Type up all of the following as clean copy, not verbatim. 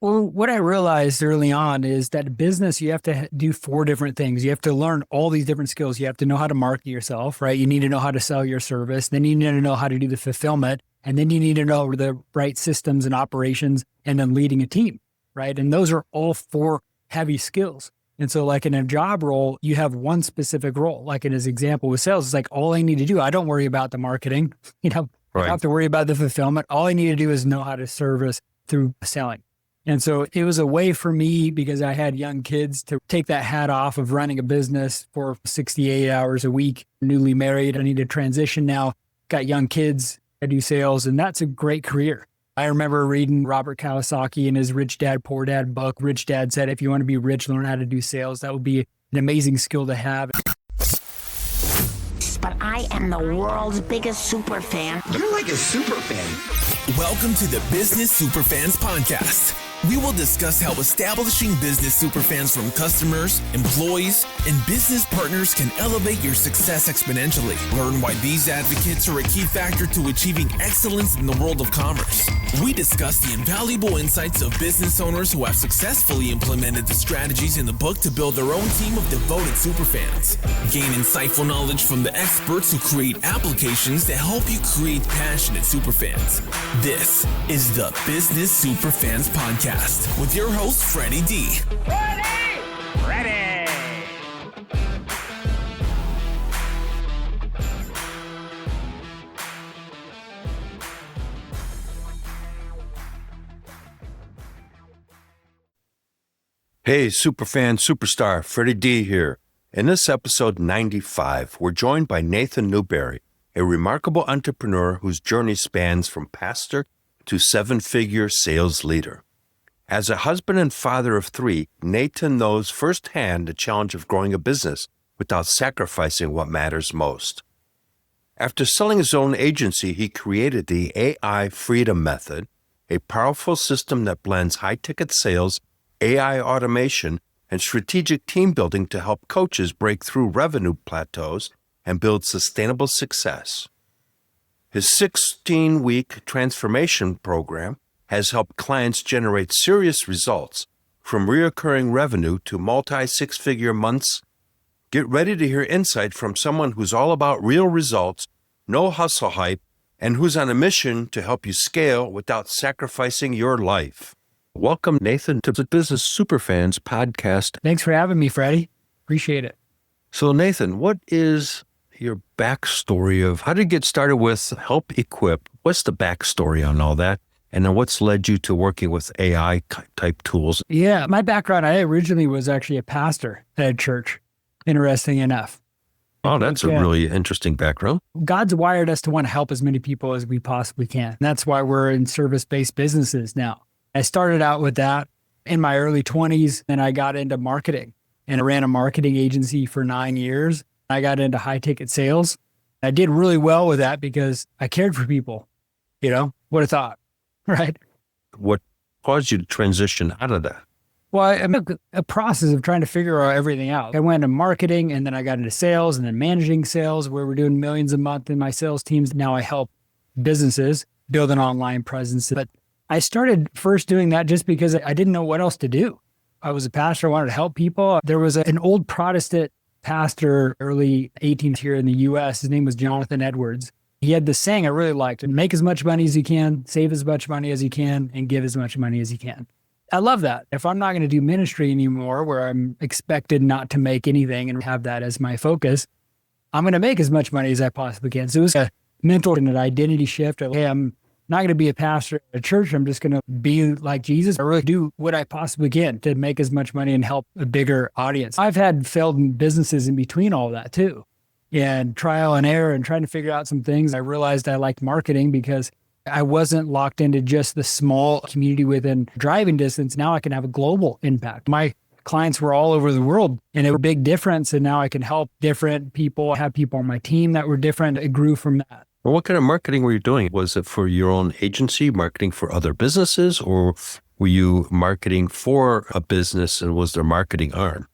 Well, what I realized early on is that business, you have to do four different things. You have to learn all these different skills. You have to know how to market yourself, right? You need to know how to sell your service. Then you need to know how to do the fulfillment. And then you need to know the right systems and operations and then leading a team, right? And those are all four heavy skills. And so like in a job role, you have one specific role. Like in his example with sales, it's like all I need to do, I don't worry about the marketing, I don't have to worry about the fulfillment. All I need to do is know how to service through selling. And so it was a way for me, because I had young kids, to take that hat off of running a business for 68 hours a week, newly married. I need to transition now, got young kids, I do sales, and that's a great career. I remember reading Robert Kiyosaki in his Rich Dad, Poor Dad book. Rich Dad said, if you want to be rich, learn how to do sales. That would be an amazing skill to have. But I am the world's biggest super fan. You're like a super fan. Welcome to the Business Superfans podcast. We will discuss how establishing business superfans from customers, employees, and business partners can elevate your success exponentially. Learn why these advocates are a key factor to achieving excellence in the world of commerce. We discuss the invaluable insights of business owners who have successfully implemented the strategies in the book to build their own team of devoted superfans. Gain insightful knowledge from the experts who create applications that help you create passionate superfans. This is the Business Superfans podcast with your host, Freddie D. Ready. Hey, superfan, superstar, Freddie D here. In this episode 95, we're joined by Nathan Newberry, a remarkable entrepreneur whose journey spans from pastor to seven-figure sales leader. As a husband and father of three, Nathan knows firsthand the challenge of growing a business without sacrificing what matters most. After selling his own agency, he created the AI Freedom Method, a powerful system that blends high-ticket sales, AI automation, and strategic team building to help coaches break through revenue plateaus and build sustainable success. His 16-week transformation program has helped clients generate serious results, from recurring revenue to multi-six-figure months. Get ready to hear insight from someone who's all about real results, no hustle hype, and who's on a mission to help you scale without sacrificing your life. Welcome, Nathan, to the Business Superfans podcast. Thanks for having me, Freddie. Appreciate it. So, Nathan, what is your backstory of how did you get started with Help Equip? What's the backstory on all that? And then what's led you to working with AI type tools? Yeah, my background, I originally was actually a pastor at a church, interesting enough. Oh, that's a really interesting background. God's wired us to want to help as many people as we possibly can. And that's why we're in service-based businesses now. I started out with that in my early 20s, and I got into marketing. And I ran a marketing agency for 9 years. I got into high-ticket sales. I did really well with that because I cared for people. You know, would have thought. Right. What caused you to transition out of that? Well, I'm a process of trying to figure everything out. I went into marketing, and then I got into sales, and then managing sales, where we're doing millions a month in my sales teams. Now I help businesses build an online presence. But I started first doing that just because I didn't know what else to do. I was a pastor. I wanted to help people. There was an old Protestant pastor, early 18th here in the U.S. His name was Jonathan Edwards. He had this saying I really liked: make as much money as you can, save as much money as you can, and give as much money as you can. I love that. If I'm not going to do ministry anymore, where I'm expected not to make anything and have that as my focus, I'm going to make as much money as I possibly can. So it was a mental and an identity shift of, hey, I'm not going to be a pastor at a church. I'm just going to be like Jesus. I really do what I possibly can to make as much money and help a bigger audience. I've had failed businesses in between all that too. And trial and error and trying to figure out some things. I realized I liked marketing because I wasn't locked into just the small community within driving distance. Now I can have a global impact. My clients were all over the world, and it was a big difference. And now I can help different people. I have people on my team that were different. It grew from that. Well, what kind of marketing were you doing? Was it for your own agency, marketing for other businesses, or were you marketing for a business and was their marketing arm?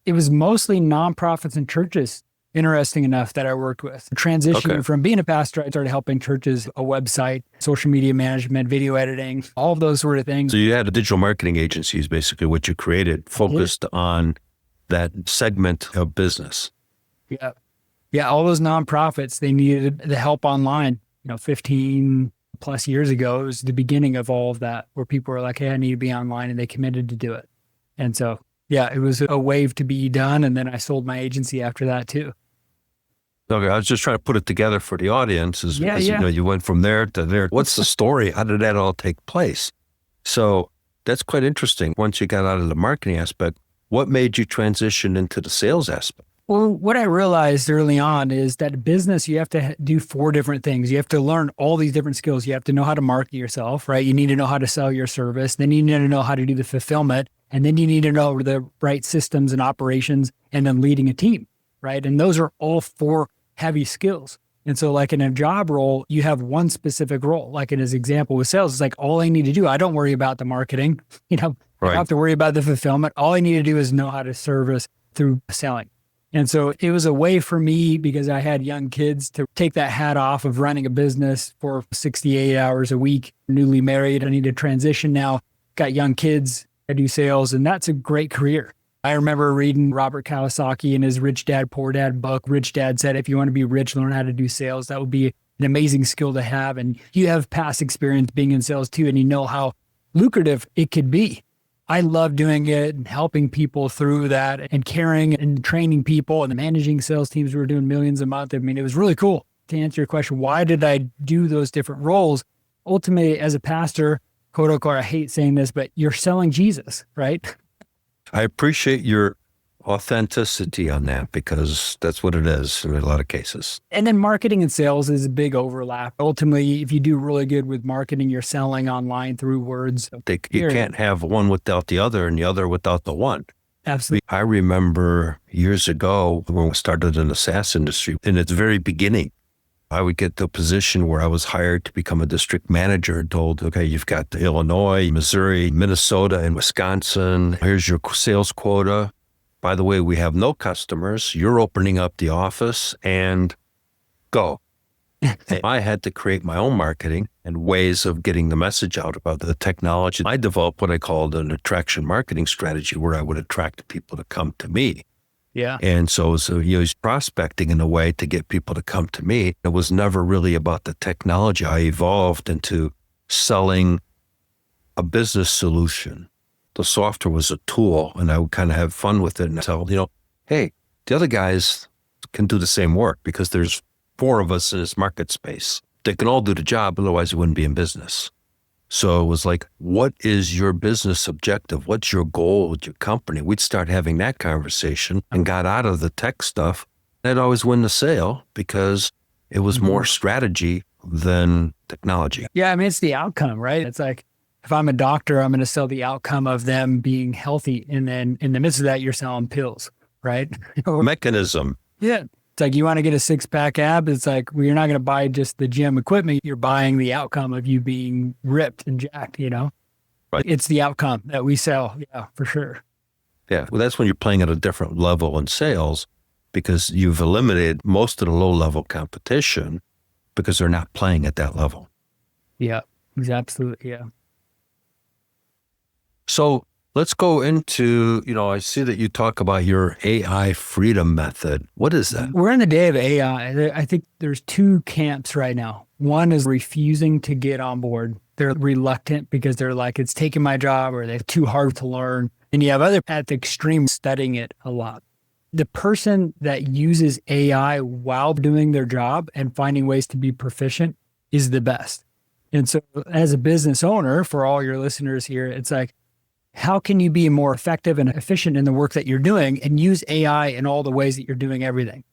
It was mostly nonprofits and churches. interesting enough that I worked with. Transitioning from being a pastor, I started helping churches, a website, social media management, video editing, all of those sort of things. So you had a digital marketing agency is basically what you created, focused on that segment of business. Yeah. Yeah. All those nonprofits, they needed the help online, 15 plus years ago. It was the beginning of all of that where people were like, hey, I need to be online, and they committed to do it. And so, yeah, it was a wave to be done. And then I sold my agency after that too. Okay, I was just trying to put it together for the audience. You went from there to there. What's the story? How did that all take place? So that's quite interesting. Once you got out of the marketing aspect, what made you transition into the sales aspect? Well, what I realized early on is that business, you have to do 4 different things. You have to learn all these different skills. You have to know how to market yourself, right? You need to know how to sell your service. Then you need to know how to do the fulfillment. And then you need to know the right systems and operations, and then leading a team, right? And those are all 4 heavy skills. And so like in a job role, you have one specific role. Like in his example with sales, it's like, all I need to do, I don't worry about the marketing, I don't have to worry about the fulfillment. All I need to do is know how to service through selling. And so it was a way for me, because I had young kids, to take that hat off of running a business for 68 hours a week, newly married. I need to transition now, got young kids, I do sales, and that's a great career. I remember reading Robert Kiyosaki in his Rich Dad, Poor Dad book. Rich Dad said, if you want to be rich, learn how to do sales. That would be an amazing skill to have. And you have past experience being in sales too, and you know how lucrative it could be. I love doing it and helping people through that and caring and training people and managing sales teams. We were doing millions a month. I mean, it was really cool. To answer your question, why did I do those different roles? Ultimately, as a pastor, quote unquote, I hate saying this, but you're selling Jesus, right? I appreciate your authenticity on that, because that's what it is in a lot of cases. And then marketing and sales is a big overlap. Ultimately, if you do really good with marketing, you're selling online through words. You can't have one without the other and the other without the one. Absolutely. I remember years ago when we started in the SaaS industry, in its very beginning, I would get the position where I was hired to become a district manager and told, okay, you've got Illinois, Missouri, Minnesota, and Wisconsin. Here's your sales quota. By the way, we have no customers. You're opening up the office, and go. I had to create my own marketing and ways of getting the message out about the technology. I developed what I called an attraction marketing strategy, where I would attract people to come to me. Yeah. And so he was prospecting in a way to get people to come to me. It was never really about the technology. I evolved into selling a business solution. The software was a tool, and I would kind of have fun with it and tell, hey, the other guys can do the same work, because there's 4 of us in this market space. They can all do the job, otherwise we wouldn't be in business. So it was like, what is your business objective? What's your goal with your company? We'd start having that conversation and got out of the tech stuff. I'd always win the sale because it was more strategy than technology. Yeah, I mean, it's the outcome, right? It's like, if I'm a doctor, I'm going to sell the outcome of them being healthy. And then in the midst of that, you're selling pills, right? Mechanism. Yeah. It's like, you want to get a 6-pack ab. It's like, well, you're not going to buy just the gym equipment. You're buying the outcome of you being ripped and jacked, Right. It's the outcome that we sell. Yeah, for sure. Yeah. Well, that's when you're playing at a different level in sales, because you've eliminated most of the low-level competition because they're not playing at that level. Yeah, absolutely. Yeah. So let's go into, I see that you talk about your AI freedom method. What is that? We're in the day of AI. I think there's 2 camps right now. One is refusing to get on board. They're reluctant because they're like, it's taking my job, or they're too hard to learn. And you have other at the extreme studying it a lot. The person that uses AI while doing their job and finding ways to be proficient is the best. And so as a business owner, for all your listeners here, it's like, how can you be more effective and efficient in the work that you're doing and use AI in all the ways that you're doing everything,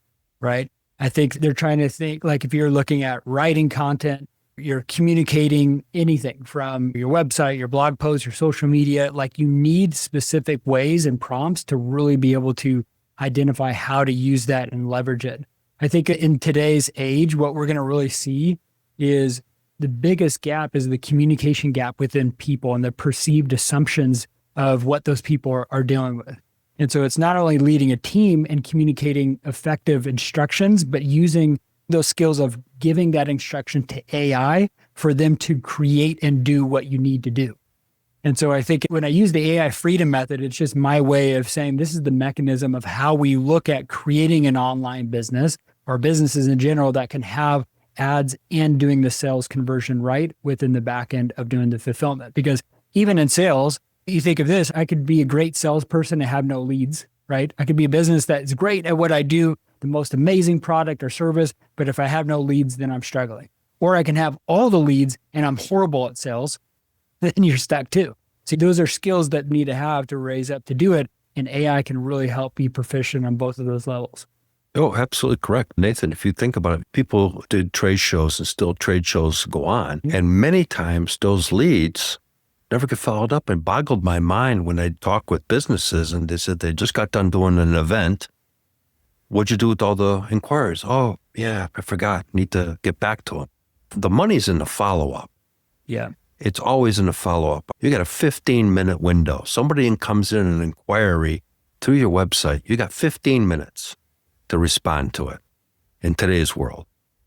right? I think they're trying to think, like, if you're looking at writing content, you're communicating anything from your website, your blog posts, your social media, like, you need specific ways and prompts to really be able to identify how to use that and leverage it. I think in today's age, what we're going to really see is the biggest gap is the communication gap within people and the perceived assumptions of what those people are dealing with. And so it's not only leading a team and communicating effective instructions, but using those skills of giving that instruction to AI for them to create and do what you need to do. And so I think when I use the AI freedom method, it's just my way of saying this is the mechanism of how we look at creating an online business or businesses in general that can have ads and doing the sales conversion right within the back end of doing the fulfillment. Because even in sales, you think of this, I could be a great salesperson and have no leads, right? I could be a business that's great at what I do, the most amazing product or service, but if I have no leads, then I'm struggling. Or I can have all the leads and I'm horrible at sales, then you're stuck too. See, those are skills that need to have to raise up to do it. And AI can really help be proficient on both of those levels. Oh, absolutely correct. Nathan, if you think about it, people did trade shows and still trade shows go on. And many times those leads never get followed up, and boggled my mind when I talk with businesses and they said they just got done doing an event. What'd you do with all the inquiries? Oh, yeah, I forgot. Need to get back to them. The money's in the follow-up. Yeah. It's always in the follow-up. You got a 15-minute window. Somebody comes in an inquiry through your website. You got 15 minutes to respond to it in today's world.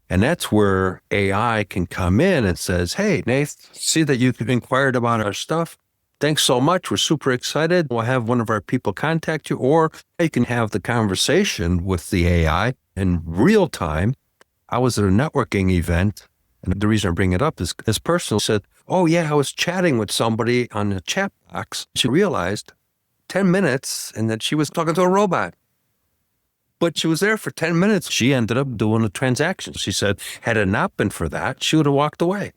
And that's where AI can come in and says, hey, Nath, see that you've inquired about our stuff. Thanks so much. We're super excited. We'll have one of our people contact you, or you can have the conversation with the AI in real time. I was at a networking event, and the reason I bring it up is this person said, oh yeah, I was chatting with somebody on the chat box. She realized 10 minutes and that she was talking to a robot. But she was there for 10 minutes. She ended up doing a transaction. She said, had it not been for that, she would have walked away.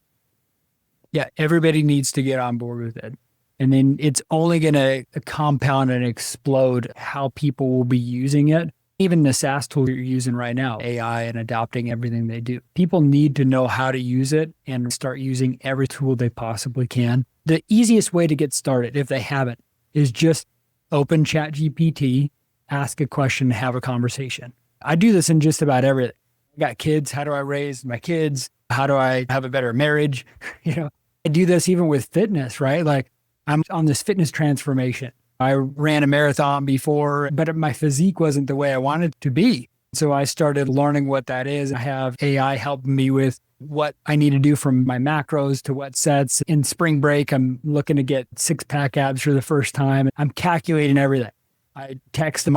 Yeah, everybody needs to get on board with it. And then it's only going to compound and explode how people will be using it. Even the SaaS tool you're using right now, AI and adopting everything they do. People need to know how to use it and start using every tool they possibly can. The easiest way to get started, if they haven't, is just open ChatGPT, ask a question, have a conversation. I do this in just about everything. I got kids. How do I raise my kids? How do I have a better marriage? I do this even with fitness, right? Like I'm on this fitness transformation. I ran a marathon before, but my physique wasn't the way I wanted it to be. So I started learning what that is. I have AI helping me with what I need to do from my macros to what sets. In spring break, I'm looking to get 6-pack abs for the first time. I'm calculating everything. I text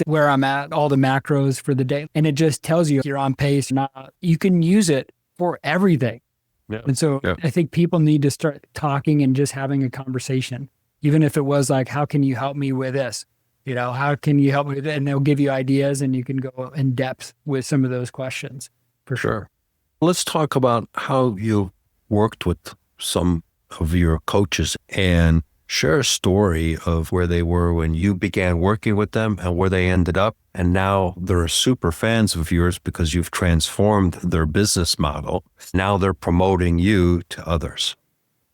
where I'm at, all the macros for the day, and it just tells you if you're on pace or not. You can use it for everything. Yeah. And so I think people need to start talking and just having a conversation. Even if it was like, how can you help me with this? How can you help me with it? And they'll give you ideas and you can go in depth with some of those questions for sure. Let's talk about how you worked with some of your coaches and share a story of where they were when you began working with them and where they ended up. And now they're super fans of yours because you've transformed their business model. Now they're promoting you to others.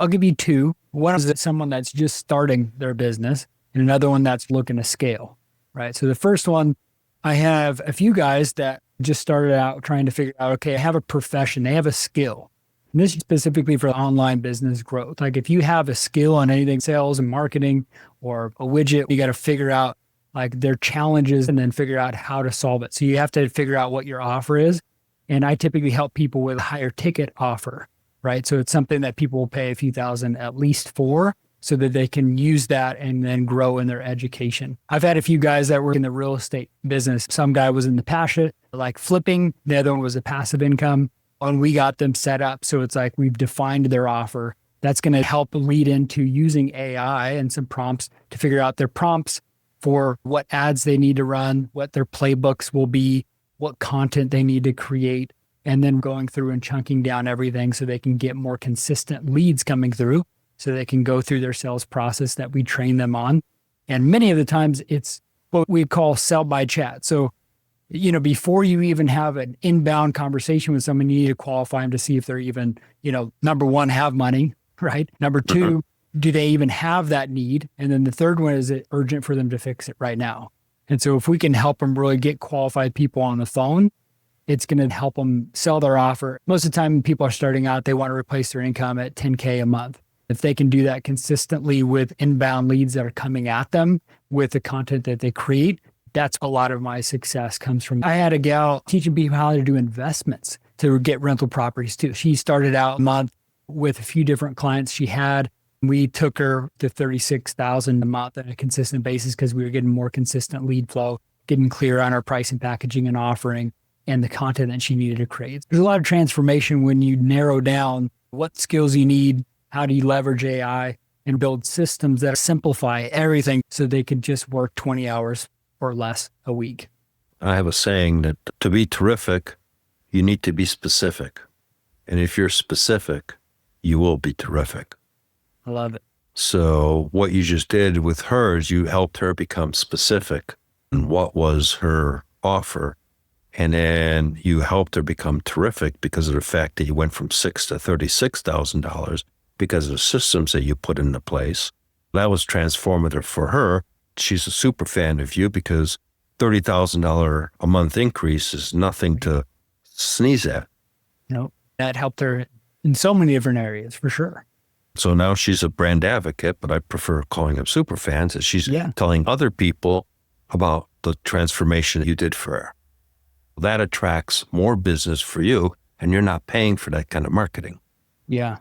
I'll give you two. One is someone that's just starting their business and another one that's looking to scale, right? So the first one, I have a few guys that just started out trying to figure out, okay, I have a profession, they have a skill. And this is specifically for online business growth. Like if you have a skill on anything, sales and marketing or a widget, you got to figure out like their challenges and then figure out how to solve it. So you have to figure out what your offer is. And I typically help people with a higher ticket offer, right? So it's something that people will pay a few thousand at least for so that they can use that and then grow in their education. I've had a few guys that work in the real estate business. Some guy was in the passion, like flipping. The other one was a passive income. And we got them set up. So it's like we've defined their offer. That's going to help lead into using AI and some prompts to figure out their prompts for what ads they need to run, what their playbooks will be, what content they need to create, and then going through and chunking down everything so they can get more consistent leads coming through so they can go through their sales process that we train them on. And many of the times it's what we call sell by chat. So before you even have an inbound conversation with someone, you need to qualify them to see if they're even, number one, have money, right? Number two, do they even have that need? And then the third one, is it urgent for them to fix it right now? And so if we can help them really get qualified people on the phone, it's going to help them sell their offer. Most of the time, people are starting out, they want to replace their income at $10K a month. If they can do that consistently with inbound leads that are coming at them with the content that they create, that's a lot of my success comes from. I had a gal teaching people how to do investments to get rental properties too. She started out a month with a few different clients she had. We took her to $36,000 a month on a consistent basis because we were getting more consistent lead flow, getting clear on our pricing, packaging, and offering, and the content that she needed to create. There's a lot of transformation when you narrow down what skills you need, how do you leverage AI, and build systems that simplify everything so they can just work 20 hours or less a week. I have a saying that to be terrific, you need to be specific. And if you're specific, you will be terrific. I love it. So what you just did with her is you helped her become specific in what was her offer. And then you helped her become terrific because of the fact that you went from $6,000 to $36,000 because of the systems that you put into place. That was transformative for her. She's a super fan of you because $30,000 a month increase is nothing to sneeze at. That helped her in so many different areas for sure. So now she's a brand advocate, but I prefer calling them super fans, as she's telling other people about the transformation that you did for her. That attracts more business for you, and you're not paying for that kind of marketing. Yeah.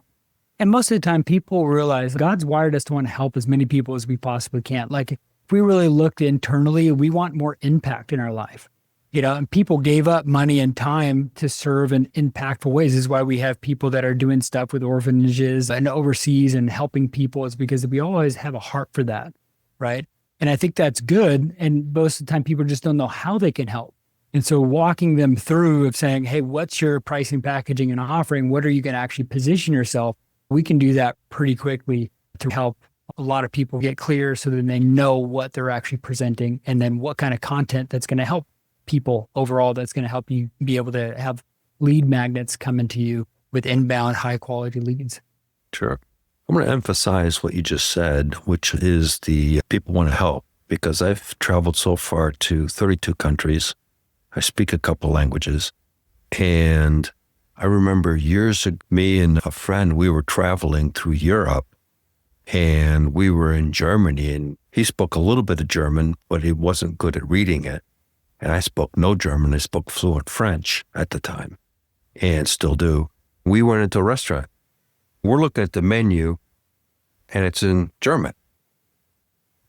And most of the time, people realize God's wired us to want to help as many people as we possibly can. Like, if we really looked internally, we want more impact in our life. And people gave up money and time to serve in impactful ways. This is why we have people that are doing stuff with orphanages and overseas and helping people, is because we always have a heart for that, right? And I think that's good. And most of the time, people just don't know how they can help. And so walking them through of saying, hey, what's your pricing, packaging, and offering? What are you going to actually position yourself? We can do that pretty quickly to help a lot of people get clear so that they know what they're actually presenting and then what kind of content that's going to help people overall, that's going to help you be able to have lead magnets coming to you with inbound high quality leads. Sure. I'm going to emphasize what you just said, which is the people want to help, because I've traveled so far to 32 countries. I speak a couple languages. And I remember years ago, me and a friend, we were traveling through Europe, and we were in Germany, and he spoke a little bit of German, but he wasn't good at reading it. And I spoke no German. I spoke fluent French at the time and still do. We went into a restaurant. We're looking at the menu and it's in German.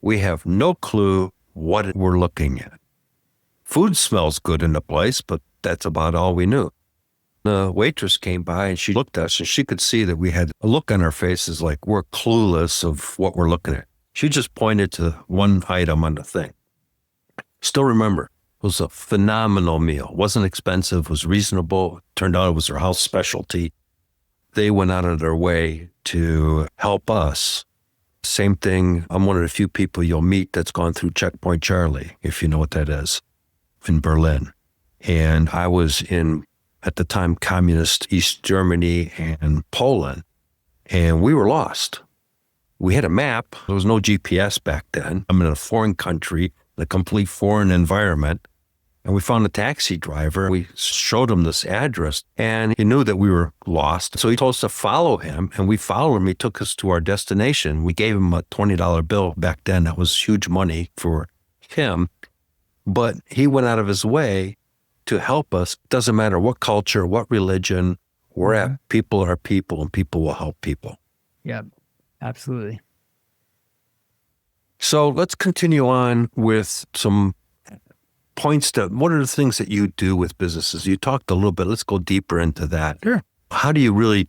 We have no clue what we're looking at. Food smells good in the place, but that's about all we knew. The waitress came by and she looked at us and she could see that we had a look on our faces like we're clueless of what we're looking at. She just pointed to one item on the thing. Still remember. It was a phenomenal meal. It wasn't expensive, was reasonable. Turned out it was their house specialty. They went out of their way to help us. Same thing, I'm one of the few people you'll meet that's gone through Checkpoint Charlie, if you know what that is, in Berlin. And I was in, at the time, communist East Germany and Poland, and we were lost. We had a map. There was no GPS back then. I'm in a foreign country, a complete foreign environment. And we found a taxi driver. We showed him this address and he knew that we were lost. So he told us to follow him, and we followed him. He took us to our destination. We gave him a $20 bill back then. That was huge money for him. But he went out of his way to help us. Doesn't matter what culture, what religion we're at. People are people, and people will help people. Yeah, absolutely. So let's continue on with some points to what are the things that you do with businesses? You talked a little bit. Let's go deeper into that. Sure. How do you really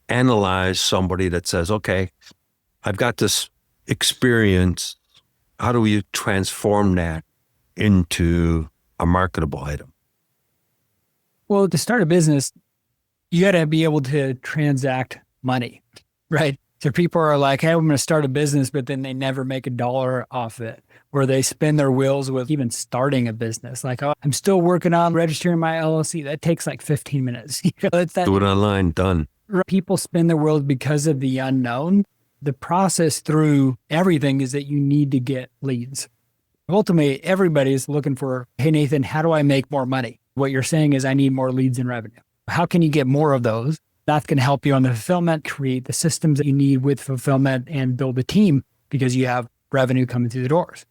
analyze somebody that says, okay, I've got this experience. How do you transform that into a marketable item? Well, to start a business, you got to be able to transact money, right? So people are like, hey, I'm going to start a business, but then they never make a dollar off it, or they spin their wheels with even starting a business. Like, oh, I'm still working on registering my LLC. That takes like 15 minutes. Do it online, done. People spin their wheels because of the unknown. The process through everything is that you need to get leads. Ultimately, everybody is looking for, hey, Nathan, how do I make more money? What you're saying is I need more leads and revenue. How can you get more of those? That's going to help you on the fulfillment, create the systems that you need with fulfillment, and build a team because you have revenue coming through the doors.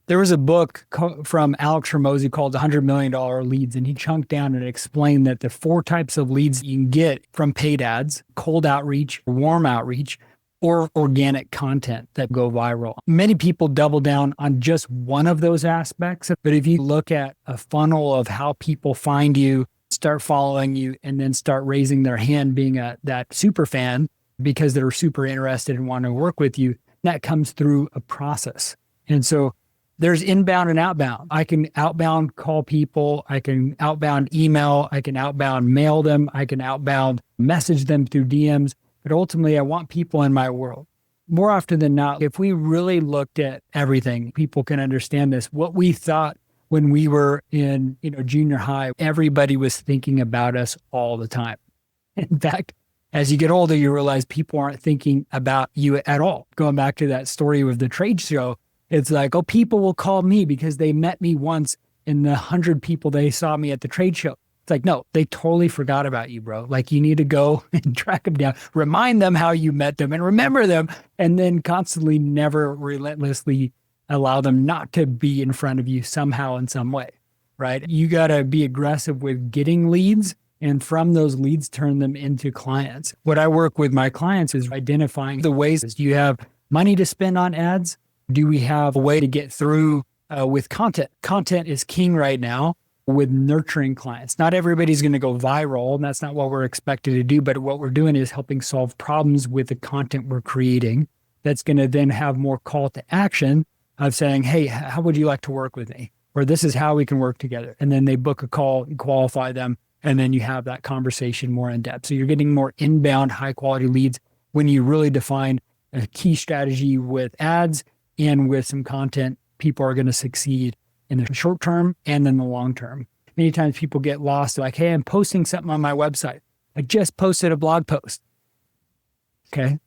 There was a book from Alex Hormozi called $100 Million Leads, and he chunked down and explained that the 4 types of leads you can get from paid ads: cold outreach, warm outreach, or organic content that go viral. Many people double down on just one of those aspects, but if you look at a funnel of how people find you, start following you, and then start raising their hand being that super fan because they're super interested and want to work with you, that comes through a process. And so there's inbound and outbound. I can outbound call people. I can outbound email. I can outbound mail them. I can outbound message them through DMs. But ultimately, I want people in my world. More often than not, if we really looked at everything, people can understand this. What we thought when we were in junior high, everybody was thinking about us all the time. In fact, as you get older, you realize people aren't thinking about you at all. Going back to that story with the trade show, it's like, oh, people will call me because they met me once in the 100 people they saw me at the trade show. It's like, no, they totally forgot about you, bro. Like, you need to go and track them down, remind them how you met them and remember them, and then constantly, never relentlessly allow them not to be in front of you somehow in some way, right? You got to be aggressive with getting leads, and from those leads, turn them into clients. What I work with my clients is identifying the ways. Do you have money to spend on ads? Do we have a way to get through with content? Content is king right now with nurturing clients. Not everybody's going to go viral, and that's not what we're expected to do. But what we're doing is helping solve problems with the content we're creating that's going to then have more call to action of saying, hey, how would you like to work with me? Or this is how we can work together. And then they book a call, you qualify them, and then you have that conversation more in depth. So you're getting more inbound, high quality leads when you really define a key strategy with ads and with some content. People are going to succeed in the short term and in the long term. Many times people get lost. Like, hey, I'm posting something on my website. I just posted a blog post. Okay.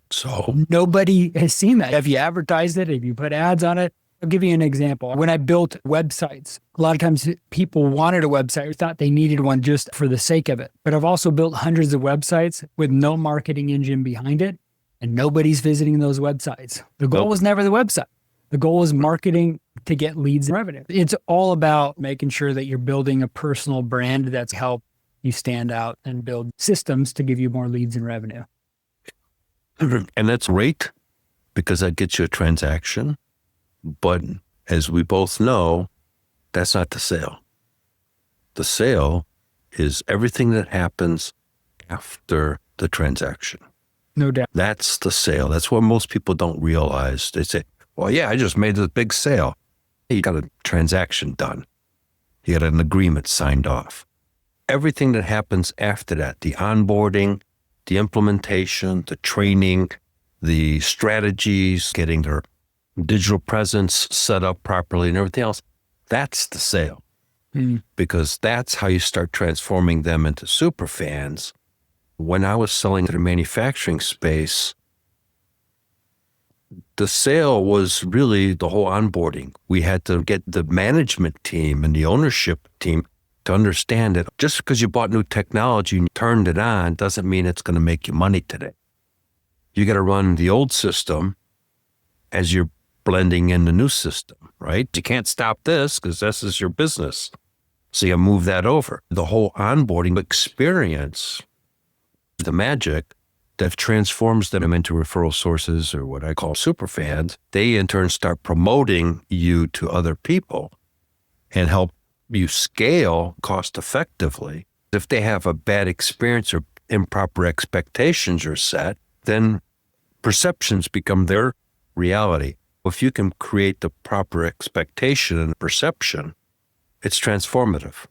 So Nobody has seen that. Have you advertised it? Have you put ads on it? I'll give you an example. When I built websites, a lot of times people wanted a website or thought they needed one just for the sake of it. But I've also built hundreds of websites with no marketing engine behind it, and nobody's visiting those websites. The goal was never the website. The goal was marketing to get leads and revenue. It's all about making sure that you're building a personal brand that's helped you stand out and build systems to give you more leads and revenue. And that's great because that gets you a transaction. But as we both know, that's not the sale. The sale is everything that happens after the transaction. No doubt. That's the sale. That's what most people don't realize. They say, well, yeah, I just made a big sale. You got a transaction done. You got an agreement signed off. Everything that happens after that, the onboarding, the implementation, the training, the strategies, getting their digital presence set up properly and everything else, that's the sale. Because that's how you start transforming them into super fans. When I was selling to the manufacturing space, the sale was really the whole onboarding. We had to get the management team and the ownership team to understand that just because you bought new technology and turned it on doesn't mean it's going to make you money today. You got to run the old system as you're blending in the new system, right? You can't stop this because this is your business. So you move that over. The whole onboarding experience, the magic that transforms them into referral sources, or what I call super fans, they in turn start promoting you to other people and help you scale cost effectively. If they have a bad experience or improper expectations are set, then perceptions become their reality. If you can create the proper expectation and perception, it's transformative.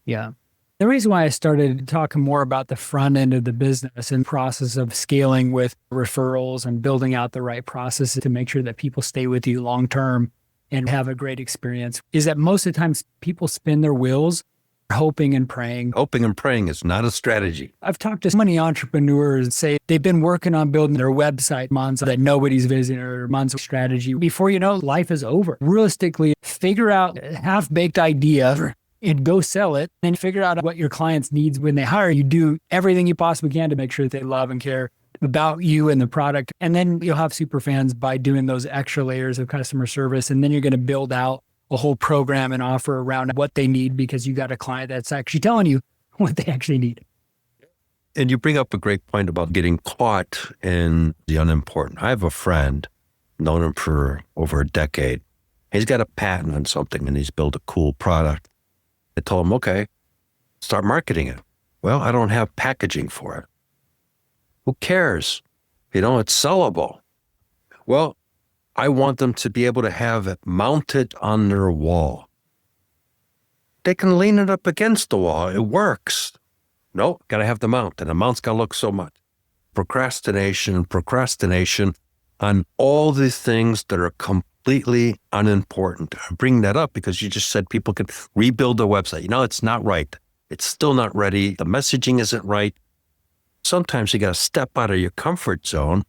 Yeah. The reason why I started talking more about the front end of the business and process of scaling with referrals and building out the right processes to make sure that people stay with you long term and have a great experience is that most of the times people spin their wheels hoping and praying. Hoping and praying is not a strategy. I've talked to so many entrepreneurs that say they've been working on building their website months that nobody's visiting or months of strategy. Before you know, life is over. Realistically, figure out a half-baked idea and go sell it and figure out what your clients' needs when they hire you. Do everything you possibly can to make sure that they love and care about you and the product. And then you'll have Superfans by doing those extra layers of customer service. And then you're going to build out a whole program and offer around what they need because you got a client that's actually telling you what they actually need. And you bring up a great point about getting caught in the unimportant. I have a friend, known him for over a decade. He's got a patent on something and he's built a cool product. I told him, okay, start marketing it. Well, I don't have packaging for it. Who cares? It's sellable. Well, I want them to be able to have it mounted on their wall. They can lean it up against the wall. It works. No, got to have the mount, and the mount's got to look so much. Procrastination on all the things that are completely unimportant. I bring that up because you just said people can rebuild their website. It's not right. It's still not ready. The messaging isn't right. Sometimes you got to step out of your comfort zone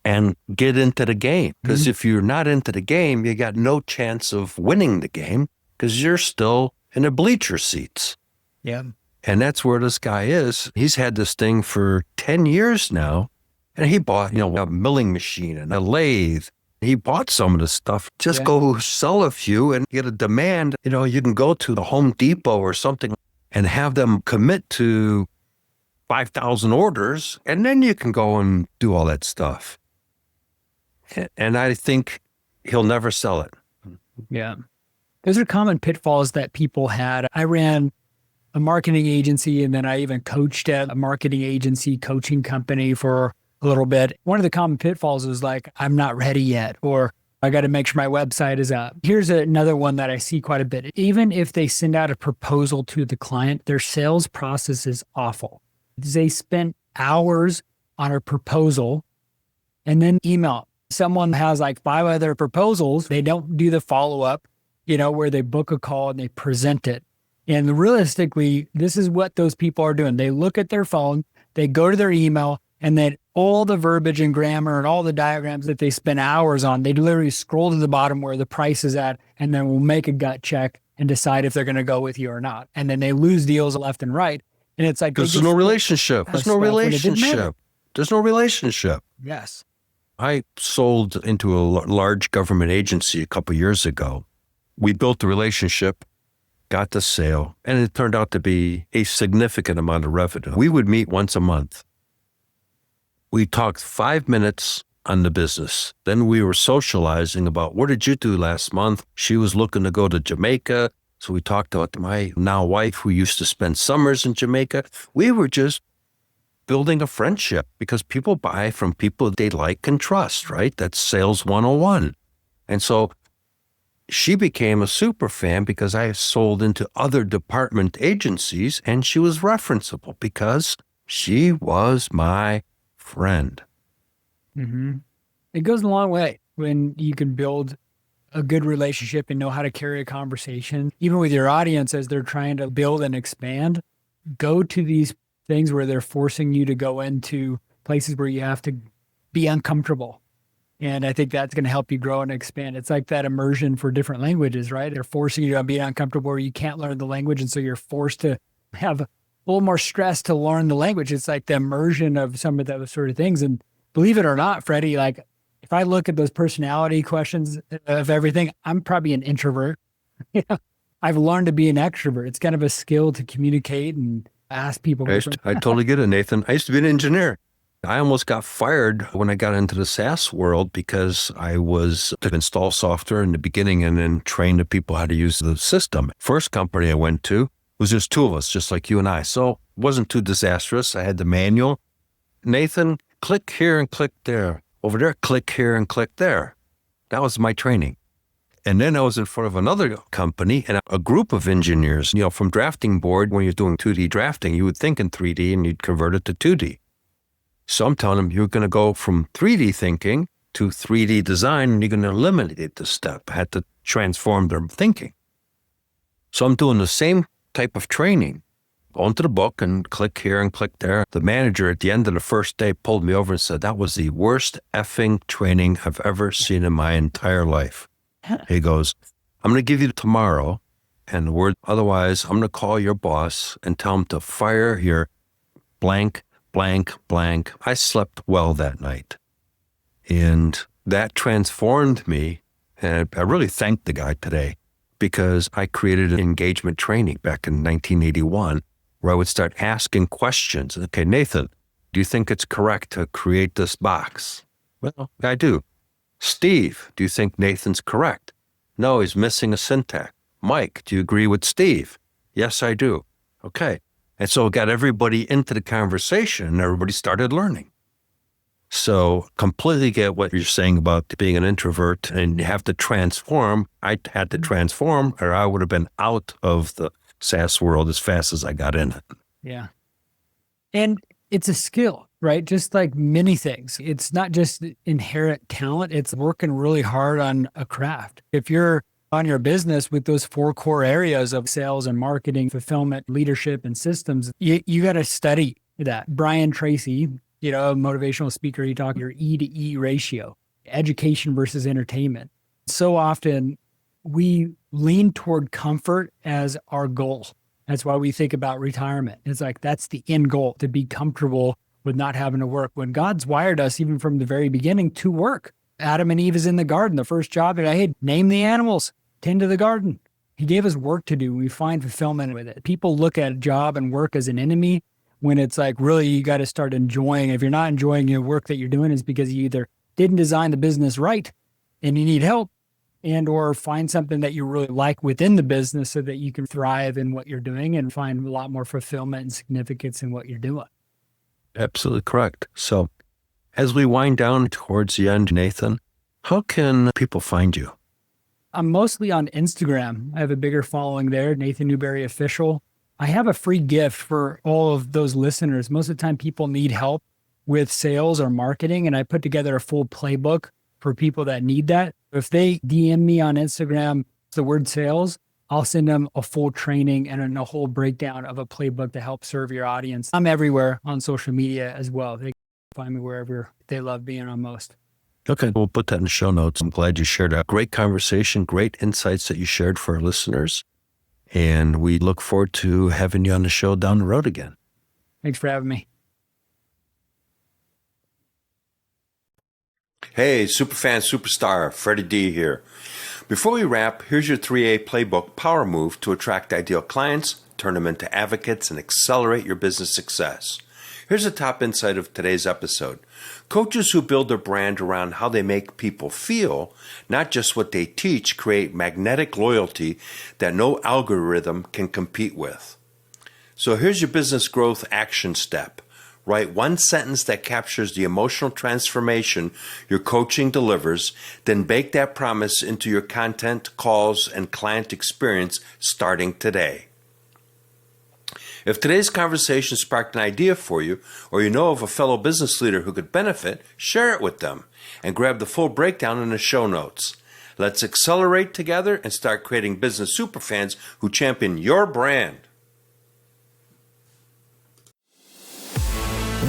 and get into the game. Because if you're not into the game, you got no chance of winning the game because you're still in the bleacher seats. Yeah. And that's where this guy is. He's had this thing for 10 years now. And he bought, a milling machine and a lathe. He bought some of the stuff. Just go sell a few and get a demand. You can go to the Home Depot or something and have them commit to 5,000 orders. And then you can go and do all that stuff. And I think he'll never sell it. Yeah. Those are common pitfalls that people had. I ran a marketing agency, and then I even coached at a marketing agency coaching company for a little bit. One of the common pitfalls was like, I'm not ready yet, or I got to make sure my website is up. Here's another one that I see quite a bit. Even if they send out a proposal to the client, their sales process is awful. They spent hours on a proposal and then email. Someone has like 5 other proposals. They don't do the follow-up, where they book a call and they present it. And realistically, this is what those people are doing. They look at their phone, they go to their email, and then all the verbiage and grammar and all the diagrams that they spend hours on, they literally scroll to the bottom where the price is at, and then will make a gut check and decide if they're going to go with you or not. And then they lose deals left and right. And it's like, because there's no relationship. There's no relationship. There's no relationship. Yes. I sold into a large government agency a couple of years ago. We built the relationship, got the sale, and it turned out to be a significant amount of revenue. We would meet once a month. We talked 5 minutes on the business. Then we were socializing about, what did you do last month? She was looking to go to Jamaica. So we talked about my now wife who used to spend summers in Jamaica. We were just building a friendship because people buy from people they like and trust, right? That's sales 101. And so she became a super fan because I sold into other department agencies and she was referenceable because she was my friend. Mm-hmm. It goes a long way when you can build a good relationship and know how to carry a conversation, even with your audience as they're trying to build and expand. Go to these things where they're forcing you to go into places where you have to be uncomfortable. And I think that's going to help you grow and expand. It's like that immersion for different languages, right? They're forcing you to be uncomfortable where you can't learn the language. And so you're forced to have a little more stress to learn the language. It's like the immersion of some of those sort of things. And believe it or not, Freddie, like if I look at those personality questions of everything, I'm probably an introvert. I've learned to be an extrovert. It's kind of a skill to communicate and ask people. I totally get it, Nathan. I used to be an engineer. I almost got fired when I got into the SaaS world because I was to install software in the beginning and then train the people how to use the system. First company I went to was just 2 of us, just like you and I. So it wasn't too disastrous. I had the manual. Nathan, click here and click there. Over there, click here and click there. That was my training. And then I was in front of another company and a group of engineers, from drafting board, when you're doing 2D drafting, you would think in 3D and you'd convert it to 2D. So I'm telling them, you're going to go from 3D thinking to 3D design, and you're going to eliminate this step. I had to transform their thinking. So I'm doing the same type of training. Onto the book and click here and click there. The manager at the end of the first day pulled me over and said, that was the worst effing training I've ever seen in my entire life. He goes, I'm going to give you tomorrow and the word otherwise, I'm going to call your boss and tell him to fire your blank, blank, blank. I slept well that night. And that transformed me. And I really thank the guy today because I created an engagement training back in 1981 where I would start asking questions. Okay, Nathan, do you think it's correct to create this box? Well, I do. Steve, do you think Nathan's correct? No, he's missing a syntax. Mike, do you agree with Steve? Yes, I do. Okay. And so it got everybody into the conversation and everybody started learning. So completely get what you're saying about being an introvert and you have to transform. I had to transform or I would have been out of the SaaS world as fast as I got in it. Yeah. And it's a skill, right? Just like many things. It's not just inherent talent. It's working really hard on a craft. If you're on your business with those 4 core areas of sales and marketing, fulfillment, leadership, and systems, you got to study that. Brian Tracy, a motivational speaker, he talked your E to E ratio, education versus entertainment. So often we lean toward comfort as our goal. That's why we think about retirement. It's like, that's the end goal, to be comfortable with not having to work. When God's wired us, even from the very beginning, to work. Adam and Eve is in the garden. The first job, hey, name the animals, tend to the garden. He gave us work to do. We find fulfillment with it. People look at job and work as an enemy when it's like, really, you got to start enjoying. If you're not enjoying your work that you're doing, is because you either didn't design the business right and you need help, and or find something that you really like within the business so that you can thrive in what you're doing and find a lot more fulfillment and significance in what you're doing. Absolutely correct. So as we wind down towards the end, Nathan, how can people find you? I'm mostly on Instagram. I have a bigger following there, Nathan Newberry Official. I have a free gift for all of those listeners. Most of the time people need help with sales or marketing, and I put together a full playbook for people that need that. If they DM me on Instagram, the word sales, I'll send them a full training and a whole breakdown of a playbook to help serve your audience. I'm everywhere on social media as well. They can find me wherever they love being on most. Okay, we'll put that in the show notes. I'm glad you shared a great conversation, great insights that you shared for our listeners. And we look forward to having you on the show down the road again. Thanks for having me. Hey, Superfan Superstar, Freddie D here. Before we wrap, here's your 3A playbook power move to attract ideal clients, turn them into advocates, and accelerate your business success. Here's the top insight of today's episode. Coaches who build their brand around how they make people feel, not just what they teach, create magnetic loyalty that no algorithm can compete with. So here's your business growth action step. Write one sentence that captures the emotional transformation your coaching delivers, then bake that promise into your content, calls, and client experience starting today. If today's conversation sparked an idea for you, or you know of a fellow business leader who could benefit, share it with them and grab the full breakdown in the show notes. Let's accelerate together and start creating business superfans who champion your brand.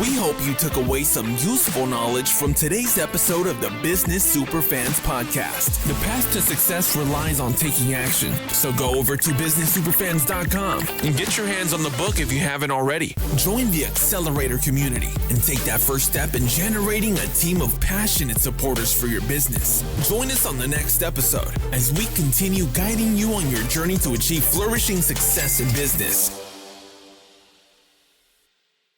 We hope you took away some useful knowledge from today's episode of the Business Superfans podcast. The path to success relies on taking action. So go over to businesssuperfans.com and get your hands on the book if you haven't already. Join the Accelerator community and take that first step in generating a team of passionate supporters for your business. Join us on the next episode as we continue guiding you on your journey to achieve flourishing success in business.